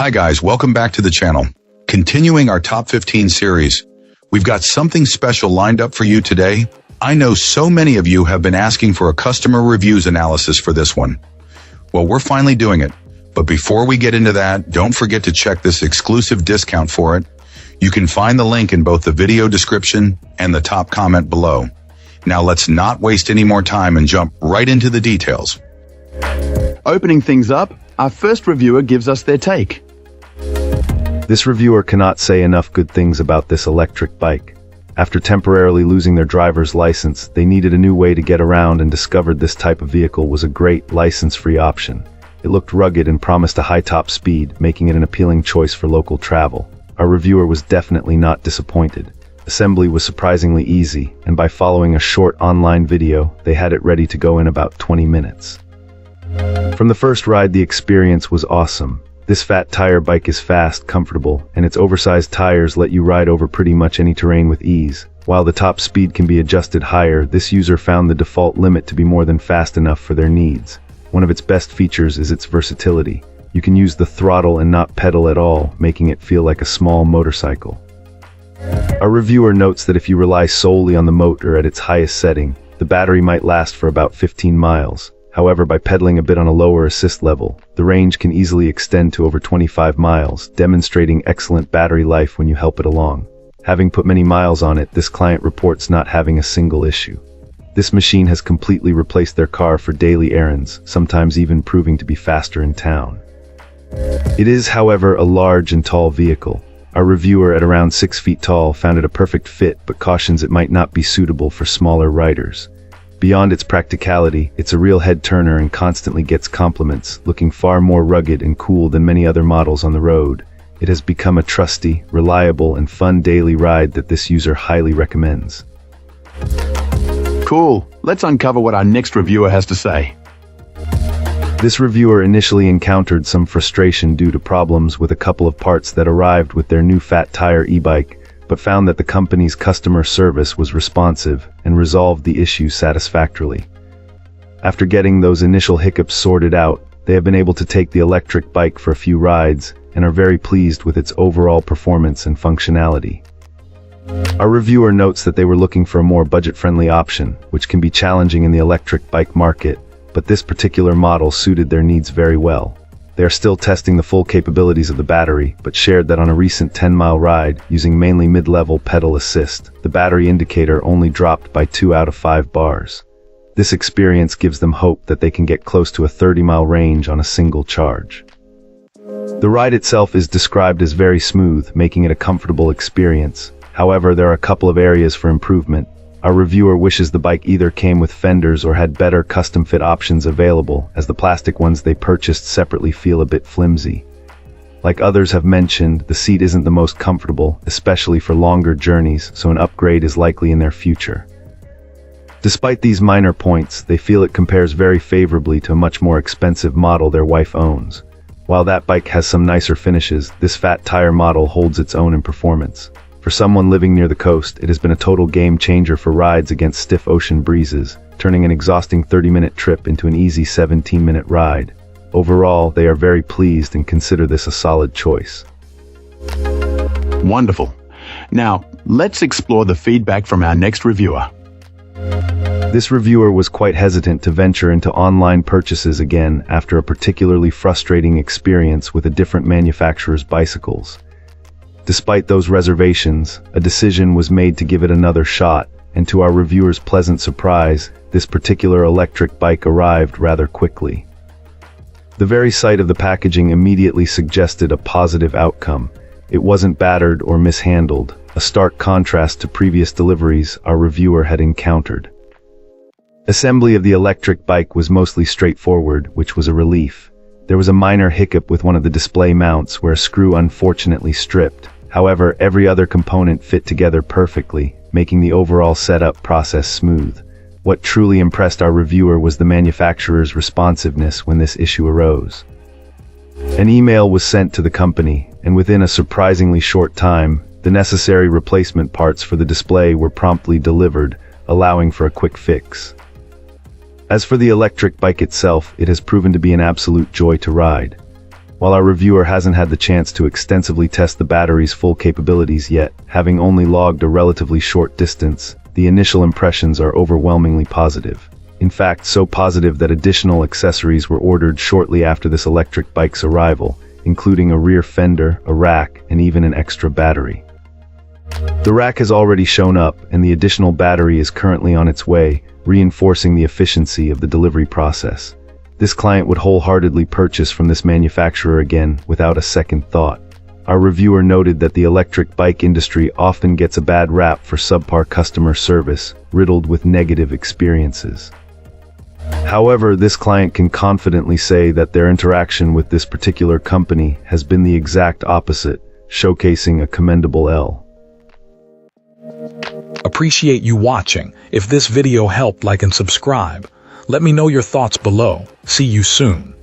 Hi guys, welcome back to the channel. Continuing our top 15 series, we've got something special lined up for you today. I know so many of you have been asking for a customer reviews analysis for this one. Well, we're finally doing it. But before we get into that, don't forget to check this exclusive discount for it. You can find the link in both the video description and the top comment below. Now let's not waste any more time and jump right into the details. Opening things up, our first reviewer gives us their take. This reviewer cannot say enough good things about this electric bike. After temporarily losing their driver's license, they needed a new way to get around and discovered this type of vehicle was a great license-free option. It looked rugged and promised a high top speed, making it an appealing choice for local travel. Our reviewer was definitely not disappointed. Assembly was surprisingly easy, and by following a short online video, they had it ready to go in about 20 minutes. From the first ride, the experience was awesome. This fat tire bike is fast, comfortable, and its oversized tires let you ride over pretty much any terrain with ease. While the top speed can be adjusted higher, this user found the default limit to be more than fast enough for their needs. One of its best features is its versatility. You can use the throttle and not pedal at all, making it feel like a small motorcycle. Our reviewer notes that if you rely solely on the motor at its highest setting, the battery might last for about 15 miles. However, by pedaling a bit on a lower assist level, the range can easily extend to over 25 miles, demonstrating excellent battery life when you help it along. Having put many miles on it, this client reports not having a single issue. This machine has completely replaced their car for daily errands, sometimes even proving to be faster in town. It is, however, a large and tall vehicle. Our reviewer, at around 6 feet tall, found it a perfect fit, but cautions it might not be suitable for smaller riders. Beyond its practicality, it's a real head-turner and constantly gets compliments, looking far more rugged and cool than many other models on the road. It has become a trusty, reliable, and fun daily ride that this user highly recommends. Cool, let's uncover what our next reviewer has to say. This reviewer initially encountered some frustration due to problems with a couple of parts that arrived with their new fat tire e-bike, but found that the company's customer service was responsive and resolved the issue satisfactorily. After getting those initial hiccups sorted out, they have been able to take the electric bike for a few rides and are very pleased with its overall performance and functionality. Our reviewer notes that they were looking for a more budget-friendly option, which can be challenging in the electric bike market, but this particular model suited their needs very well. They are still testing the full capabilities of the battery, but shared that on a recent 10-mile ride, using mainly mid-level pedal assist, the battery indicator only dropped by 2 out of 5 bars. This experience gives them hope that they can get close to a 30-mile range on a single charge. The ride itself is described as very smooth, making it a comfortable experience. However, there are a couple of areas for improvement. Our reviewer wishes the bike either came with fenders or had better custom-fit options available, as the plastic ones they purchased separately feel a bit flimsy. Like others have mentioned, the seat isn't the most comfortable, especially for longer journeys, so an upgrade is likely in their future. Despite these minor points, they feel it compares very favorably to a much more expensive model their wife owns. While that bike has some nicer finishes, this fat tire model holds its own in performance. For someone living near the coast, it has been a total game changer for rides against stiff ocean breezes, turning an exhausting 30-minute trip into an easy 17-minute ride. Overall, they are very pleased and consider this a solid choice. Wonderful. Now, let's explore the feedback from our next reviewer. This reviewer was quite hesitant to venture into online purchases again after a particularly frustrating experience with a different manufacturer's bicycles. Despite those reservations, a decision was made to give it another shot, and to our reviewer's pleasant surprise, this particular electric bike arrived rather quickly. The very sight of the packaging immediately suggested a positive outcome. It wasn't battered or mishandled, a stark contrast to previous deliveries our reviewer had encountered. Assembly of the electric bike was mostly straightforward, which was a relief. There was a minor hiccup with one of the display mounts where a screw unfortunately stripped. However, every other component fit together perfectly, making the overall setup process smooth. What truly impressed our reviewer was the manufacturer's responsiveness when this issue arose. An email was sent to the company, and within a surprisingly short time, the necessary replacement parts for the display were promptly delivered, allowing for a quick fix. As for the electric bike itself, it has proven to be an absolute joy to ride. While our reviewer hasn't had the chance to extensively test the battery's full capabilities yet, having only logged a relatively short distance, the initial impressions are overwhelmingly positive. In fact, so positive that additional accessories were ordered shortly after this electric bike's arrival, including a rear fender, a rack, and even an extra battery. The rack has already shown up, and the additional battery is currently on its way, reinforcing the efficiency of the delivery process. This client would wholeheartedly purchase from this manufacturer again, without a second thought. Our reviewer noted that the electric bike industry often gets a bad rap for subpar customer service, riddled with negative experiences. However, this client can confidently say that their interaction with this particular company has been the exact opposite, showcasing a commendable L. Appreciate you watching. If this video helped, like and subscribe. Let me know your thoughts below. See you soon.